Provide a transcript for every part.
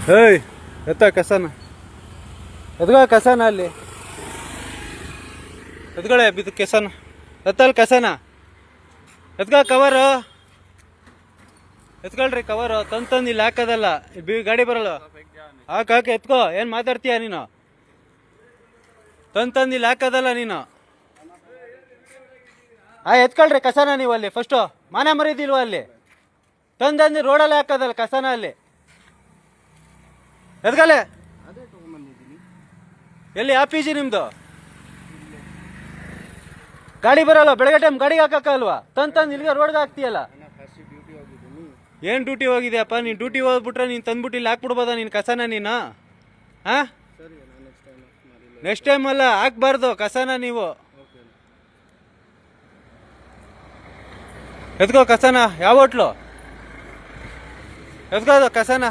ಏಯ್ ಎತ್ತ ಕಸನ ಎದ್ಗ ಕಸನ ಅಲ್ಲಿ ಎದ್ಗಳೆ ಬಿದ್ದು ಕೆಸನ ಎತ್ತಲ್ಲಿ ಕಸನ ಎದ್ಗ ಕವರು ಎತ್ಕೊಳ್ರಿ ಕವರು ತಂದು ಇಲ್ಲಿ ಹಾಕೋದಲ್ಲ ಗಾಡಿ ಬರಲ್ಲ ಹಾಕಿ ಎತ್ಕೋ ಏನು ಮಾತಾಡ್ತೀಯ ನೀನು ತಂದು ಇಲ್ಲಿ ಹಾಕೋದಲ್ಲ ನೀನು ಎತ್ಕೊಳ್ರಿ ಕಸನ ನೀವು ಅಲ್ಲಿ ಫಸ್ಟು ಮಾನ ಮರಿದಿಲ್ವ ಅಲ್ಲಿ ತಂದು ರೋಡಲ್ಲಿ ಹಾಕೋದಲ್ಲ ಕಸನ ಅಲ್ಲಿ ಎದ್ಗಲೆ ಎಲ್ಲಿ ಯಾವ ಪಿ ಜಿ ನಿಮ್ದು ಗಾಡಿ ಬರಲ್ಲ ಬೆಳಗ್ಗೆ ಟೈಮ್ ಗಾಡಿಗೆ ಹಾಕಲ್ವಾ ತಂದು ಇಲ್ಲಿಗೆ ರೋಡ್ಗೆ ಹಾಕ್ತೀಯಲ್ಲ ಏನು ಡ್ಯೂಟಿ ಹೋಗಿದ್ಯಪ್ಪ ನೀನು ಡ್ಯೂಟಿ ಹೋಗ್ಬಿಟ್ರೆ ನೀನು ತಂದ್ಬಿಟ್ಟು ಇಲ್ಲಿ ಹಾಕ್ಬಿಡ್ಬೋದ ನೀನು ಕಸನ ನೀನು ಹಾಂ ನೆಕ್ಸ್ಟ್ ಟೈಮ್ ಅಲ್ಲ ಹಾಕ್ಬಾರ್ದು ಕಸನ ನೀವು ಎತ್ಕೋ ಕಸನ ಯಾವ ಹೋಟ್ಲು ಎತ್ಕೋದು ಕಸನ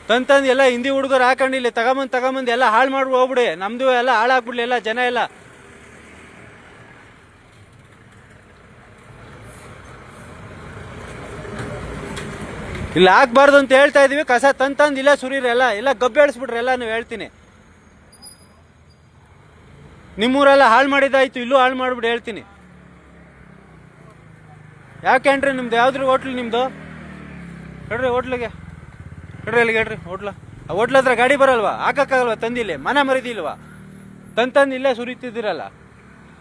ತಂದು ಎಲ್ಲ ಹಿಂದಿ ಹುಡುಗರು ಹಾಕೊಂಡಿಲ್ಲ ತಗೊಂಬಂದು ಎಲ್ಲ ಹಾಳು ಮಾಡಿ ಹೋಗ್ಬಿಡಿ ನಮ್ದು ಎಲ್ಲ ಹಾಳಾಗ್ಬಿಡ್ಲಿ ಎಲ್ಲ ಜನ ಎಲ್ಲ ಇಲ್ಲ ಹಾಕ್ಬಾರ್ದು ಅಂತ ಹೇಳ್ತಾ ಇದೀವಿ ಕಸ ತಂದು ಇಲ್ಲ ಸುರೀರೆಲ್ಲ ಎಲ್ಲ ಗಬ್ಬೆ ಎಳಿಸ್ಬಿಟ್ರೆ ಎಲ್ಲ ನೀವು ಹೇಳ್ತೀನಿ ನಿಮ್ಮೂರೆಲ್ಲ ಹಾಳು ಮಾಡಿದ್ದಾಯ್ತು ಇಲ್ಲೂ ಹಾಳು ಮಾಡ್ಬಿಟ್ಟು ಹೇಳ್ತೀನಿ ಯಾಕೆಂಡ್ರಿ ನಿಮ್ದು ಯಾವ್ದ್ರಿ ಹೋಟ್ಲು ನಿಮ್ದು ಹೇಳ್ರಿ ಹೋಟ್ಲಿಗೆ ಹೇಳ್ರಿ ಅಲ್ಲಿಗೆ ಹೇಳ್ರಿ ಹೋಟ್ಲ ಹತ್ರ ಗಾಡಿ ಬರಲ್ವಾ ಹಾಕಕ್ಕಾಗಲ್ವಾ ತಂದಿಲ್ಲ ಮನ ಮರಿದಿಲ್ವಾ ತಂದು ಇಲ್ಲೇ ಸುರಿತಿದ್ದೀರಲ್ಲ